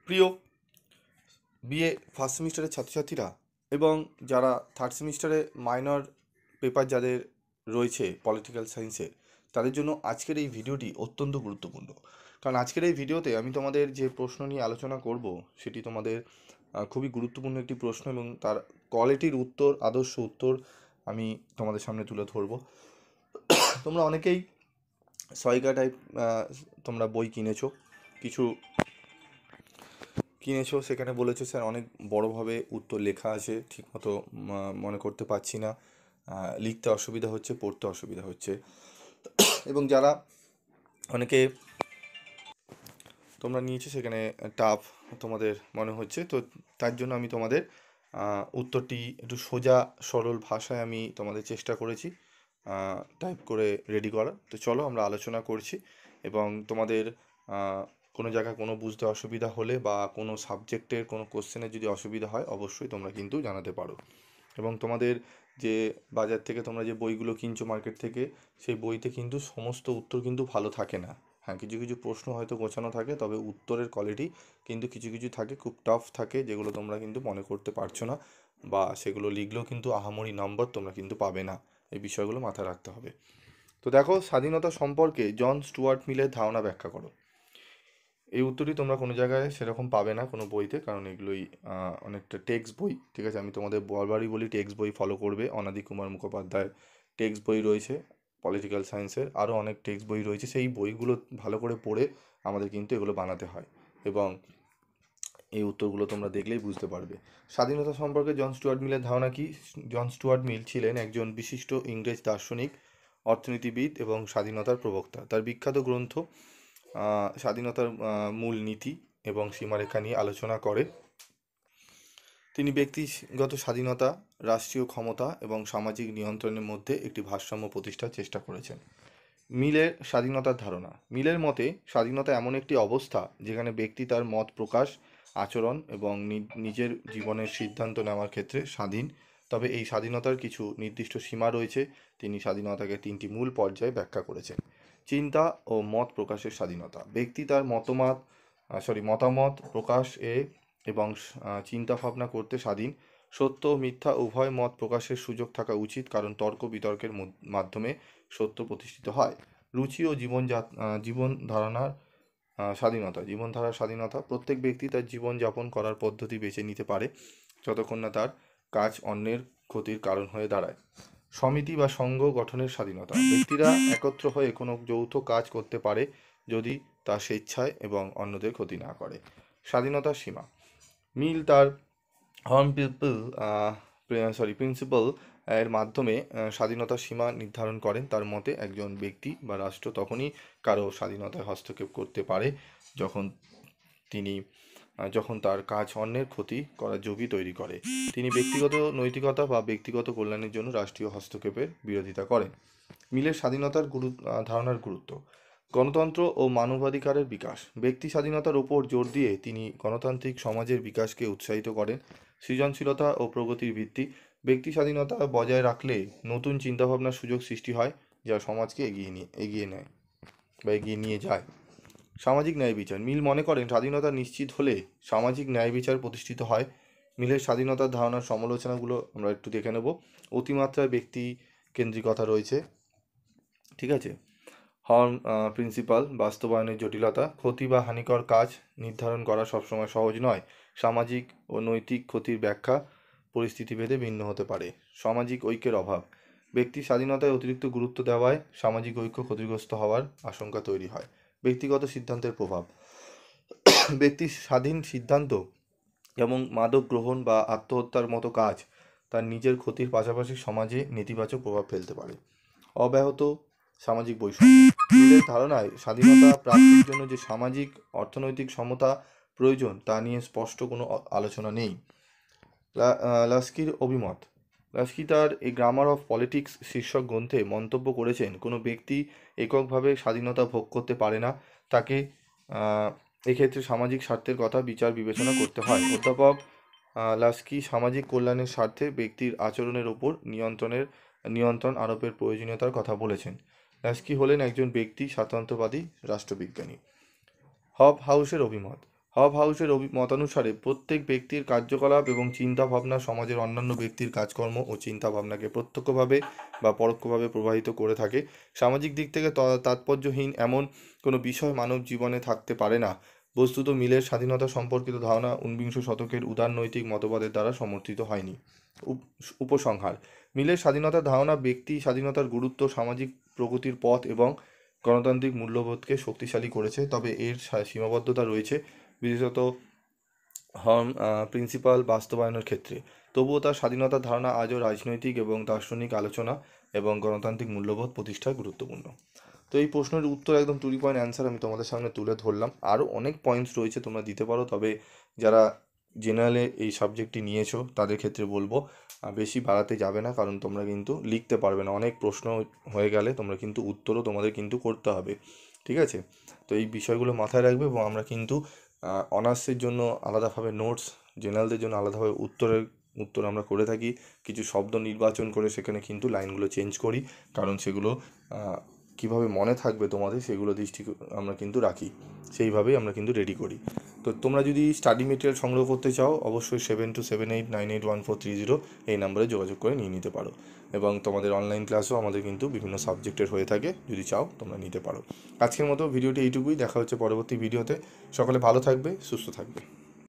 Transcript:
প্রিয় BA first সেমিস্টারের ছাত্রছাত্রীরা এবং যারা থার্ড সেমিস্টারে মাইনর পেপার যাদের রয়েছে পলিটিক্যাল সায়েন্সের, তাদের জন্য আজকের এই ভিডিওটি অত্যন্ত গুরুত্বপূর্ণ। কারণ আজকের এই ভিডিওতে আমি তোমাদের যে প্রশ্ন নিয়ে আলোচনা করব সেটি তোমাদের খুবই গুরুত্বপূর্ণ একটি প্রশ্ন, এবং তার কোয়ালিটির উত্তর, আদর্শ উত্তর আমি তোমাদের সামনে তুলে ধরব। তোমরা অনেকেই সহায়িকা টাইপ তোমরা বই কিনেছো, সেখানে বলেছো স্যার অনেক বড়োভাবে উত্তর লেখা আছে, ঠিকমতো মনে করতে পারছি না, লিখতে অসুবিধা হচ্ছে, পড়তে অসুবিধা হচ্ছে। এবং যারা অনেকে তোমরা নিয়েছো সেখানে টাফ তোমাদের মনে হচ্ছে, তো তার জন্য আমি তোমাদের উত্তরটি একটু সোজা সরল ভাষায় আমি তোমাদের চেষ্টা করেছি টাইপ করে রেডি করা। তো চলো আমরা আলোচনা করছি, এবং তোমাদের কোনো জায়গায় কোনো বুঝতে অসুবিধা হলে বা কোনো সাবজেক্টের কোনো কোশ্চেনের যদি অসুবিধা হয় অবশ্যই তোমরা কিন্তু জানাতে পারো। এবং তোমাদের যে বাজার থেকে তোমরা যে বইগুলো কিনছো মার্কেট থেকে, সেই বইতে কিন্তু সমস্ত উত্তর কিন্তু ভালো থাকে না। হ্যাঁ, কিছু কিছু প্রশ্ন হয়তো গোছানো থাকে, তবে উত্তরের কোয়ালিটি কিন্তু কিছু কিছু থাকে খুব টাফ থাকে, যেগুলো তোমরা কিন্তু মনে করতে পারছো না, বা সেগুলো লিখলেও কিন্তু আহামরি নম্বর তোমরা কিন্তু পাবে না। এই বিষয়গুলো মাথায় রাখতে হবে। তো দেখো, স্বাধীনতা সম্পর্কে জন স্টুয়ার্ট মিলের ধারণা ব্যাখ্যা করো। এই উত্তরটি তোমরা কোনো জায়গায় সেরকম পাবে না কোনো বইতে, কারণ এগুলোই অনেকটা টেক্সট বই। ঠিক আছে, আমি তোমাদের বারবারই বলি টেক্সট বই ফলো করবে। অনাদি কুমার মুখোপাধ্যায়ের টেক্সট বই রয়েছে পলিটিক্যাল সায়েন্সের, আরও অনেক টেক্সট বই রয়েছে, সেই বইগুলো ভালো করে পড়ে আমাদের কিন্তু এগুলো বানাতে হয়, এবং এই উত্তরগুলো তোমরা দেখলেই বুঝতে পারবে। স্বাধীনতা সম্পর্কে জন স্টুয়ার্ট মিলের ধারণা কি? জন স্টুয়ার্ট মিল ছিলেন একজন বিশিষ্ট ইংরেজ দার্শনিক, অর্থনীতিবিদ এবং স্বাধীনতার প্রবক্তা। তার বিখ্যাত গ্রন্থ স্বাধীনতার মূল নীতি এবং সীমারেখা নিয়ে আলোচনা করে। তিনি ব্যক্তিগত স্বাধীনতা, রাষ্ট্রীয় ক্ষমতা এবং সামাজিক নিয়ন্ত্রণের মধ্যে একটি ভারসাম্য প্রতিষ্ঠার চেষ্টা করেছেন। মিলের স্বাধীনতার ধারণা। মিলের মতে স্বাধীনতা এমন একটি অবস্থা যেখানে ব্যক্তি তার মত প্রকাশ, আচরণ এবং নিজের জীবনের সিদ্ধান্ত নেওয়ার ক্ষেত্রে স্বাধীন, তবে এই স্বাধীনতার কিছু নির্দিষ্ট সীমা রয়েছে। তিনি স্বাধীনতাকে তিনটি মূল পর্যায়ে ব্যাখ্যা করেছেন। চিন্তা ও মত প্রকাশের স্বাধীনতা। ব্যক্তি তার মতামত প্রকাশ এবং চিন্তা ভাবনা করতে স্বাধীন। সত্য ও মিথ্যা উভয় মত প্রকাশের সুযোগ থাকা উচিত, কারণ তর্ক বিতর্কের মাধ্যমে সত্য প্রতিষ্ঠিত হয়। রুচি ও জীবনধারার স্বাধীনতা। প্রত্যেক ব্যক্তি তার জীবনযাপন করার পদ্ধতি বেছে নিতে পারে, যতক্ষণ না তার কাজ অন্যের ক্ষতির কারণ হয়ে দাঁড়ায়। সমিতি বা সংঘ গঠনের স্বাধীনতা। ব্যক্তিরা একত্র হয়ে কোনো যৌথ কাজ করতে পারে, যদি তা স্বেচ্ছায় এবং অন্যদের ক্ষতি না করে। স্বাধীনতার সীমা। মিল তার প্রিন্সিপাল এর মাধ্যমে স্বাধীনতার সীমা নির্ধারণ করেন। তার মতে একজন ব্যক্তি বা রাষ্ট্র তখনই কারো স্বাধীনতায় হস্তক্ষেপ করতে পারে যখন তার কাজ অন্যের ক্ষতি করার ঝুঁকি তৈরি করে। তিনি ব্যক্তিগত নৈতিকতা বা ব্যক্তিগত কল্যাণের জন্য রাষ্ট্রীয় হস্তক্ষেপের বিরোধিতা করেন। মিলের স্বাধীনতার ধারণার গুরুত্ব। গণতন্ত্র ও মানবাধিকারের বিকাশ। ব্যক্তি স্বাধীনতার ওপর জোর দিয়ে তিনি গণতান্ত্রিক সমাজের বিকাশকে উৎসাহিত করেন। সৃজনশীলতা ও প্রগতির ভিত্তি। ব্যক্তি স্বাধীনতা বজায় রাখলে নতুন চিন্তাভাবনার সুযোগ সৃষ্টি হয়, যা সমাজকে এগিয়ে নিয়ে যায়। সামাজিক ন্যায় বিচার। মিল মনে করেন স্বাধীনতা নিশ্চিত হলে সামাজিক ন্যায় বিচার প্রতিষ্ঠিত হয়। মিলের স্বাধীনতার ধারণার সমালোচনাগুলো আমরা একটু দেখে নেব। অতিমাত্রায় ব্যক্তি কেন্দ্রিকতা রয়েছে। ঠিক আছে। প্রিন্সিপাল বাস্তবায়নের জটিলতা। ক্ষতি বা হানিকর কাজ নির্ধারণ করা সবসময় সহজ নয়। সামাজিক ও নৈতিক ক্ষতির ব্যাখ্যা পরিস্থিতিভেদে ভিন্ন হতে পারে। সামাজিক ঐক্যের অভাব। ব্যক্তি স্বাধীনতায় অতিরিক্ত গুরুত্ব দেওয়ায় সামাজিক ঐক্য ক্ষতিগ্রস্ত হওয়ার আশঙ্কা তৈরি হয়। ব্যক্তিগত সিদ্ধান্তের প্রভাব। ব্যক্তির স্বাধীন সিদ্ধান্ত, যেমন মাদক গ্রহণ বা আত্মহত্যার মতো কাজ, তার নিজের ক্ষতির পাশাপাশি সমাজে নেতিবাচক প্রভাব ফেলতে পারে। অব্যাহত সামাজিক বৈষম্য। মিলের ধারণায় স্বাধীনতা প্রাপ্তির জন্য যে সামাজিক অর্থনৈতিক সমতা প্রয়োজন তা নিয়ে স্পষ্ট কোনো আলোচনা নেই। লাস্কির অভিমত। লাস্কি তার এই গ্রামার অফ পলিটিক্স শীর্ষক গ্রন্থে মন্তব্য করেছেন, কোনো ব্যক্তি এককভাবে স্বাধীনতা ভোগ করতে পারে না, তাকে এক্ষেত্রে সামাজিক স্বার্থের কথা বিচার বিবেচনা করতে হয়। অধ্যাপক লাস্কি সামাজিক কল্যাণের স্বার্থে ব্যক্তির আচরণের ওপর নিয়ন্ত্রণ আরোপের প্রয়োজনীয়তার কথা বলেছেন। লাস্কি হলেন একজন ব্যক্তি স্বাতন্ত্র্যবাদী রাষ্ট্রবিজ্ঞানী। হব হাউসের অভিমত। হব হাউসের মতানুসারে প্রত্যেক ব্যক্তির কার্যকলাপ এবং চিন্তাভাবনা সমাজের অন্যান্য ব্যক্তির কাজকর্ম ও চিন্তাভাবনাকে প্রত্যক্ষভাবে বা পরোক্ষভাবে প্রভাবিত করে থাকে। সামাজিক দিক থেকে তাৎপর্যহীন এমন কোনো বিষয় মানব জীবনে থাকতে পারে না। বস্তুত মিলের স্বাধীনতা সম্পর্কিত ধারণা ঊনবিংশ শতকের উদারনৈতিক মতবাদের দ্বারা সমর্থিত হয়নি। উপসংহার: মিলের স্বাধীনতার ধারণা ব্যক্তি স্বাধীনতার গুরুত্ব, সামাজিক প্রগতির পথ এবং গণতান্ত্রিক মূল্যবোধকে শক্তিশালী করেছে, তবে এর সীমাবদ্ধতা রয়েছে, বিশেষত প্রিন্সিপাল বাস্তবায়নের ক্ষেত্রে। তবুও তার স্বাধীনতার ধারণা আজও রাজনৈতিক এবং দার্শনিক আলোচনা এবং গণতান্ত্রিক মূল্যবোধ প্রতিষ্ঠায় গুরুত্বপূর্ণ। তো এই প্রশ্নের উত্তর একদম টু দি পয়েন্ট অ্যান্সার আমি তোমাদের সামনে তুলে ধরলাম। আরও অনেক পয়েন্টস রয়েছে, তোমরা দিতে পারো, তবে যারা জেনারেলে এই সাবজেক্টটি নিয়েছো তাদের ক্ষেত্রে বলবো বেশি বাড়াতে যাবে না, কারণ তোমরা কিন্তু লিখতে পারবে না। অনেক প্রশ্ন হয়ে গেলে তোমরা কিন্তু উত্তরও তোমাদের কিন্তু করতে হবে, ঠিক আছে? তো এই বিষয়গুলো মাথায় রাখবে, এবং আমরা কিন্তু অনার্সের জন্য আলাদাভাবে নোটস, জেনারেলদের জন্য আলাদাভাবে উত্তর আমরা করে থাকি। কিছু শব্দ নির্বাচন করে সেখানে কিন্তু লাইনগুলো চেঞ্জ করি, কারণ সেগুলো কীভাবে মনে থাকবে তোমাদের সেগুলো আমরা কিন্তু রাখি, সেইভাবেই আমরা কিন্তু রেডি করি। তো তোমরা যদি স্টাডি মেটেরিয়াল সংগ্রহ করতে চাও, অবশ্যই 7278981430 এই নাম্বারে যোগাযোগ করে নিয়ে নিতে পারো। এবং তোমাদের অনলাইন ক্লাসও আমাদের কিন্তু বিভিন্ন সাবজেক্টের হয়ে থাকে, যদি চাও তোমরা নিতে পারো। আজকের মতো ভিডিওটি এইটুকুই, দেখা হচ্ছে পরবর্তী ভিডিওতে। সকলে ভালো থাকবে, সুস্থ থাকবে।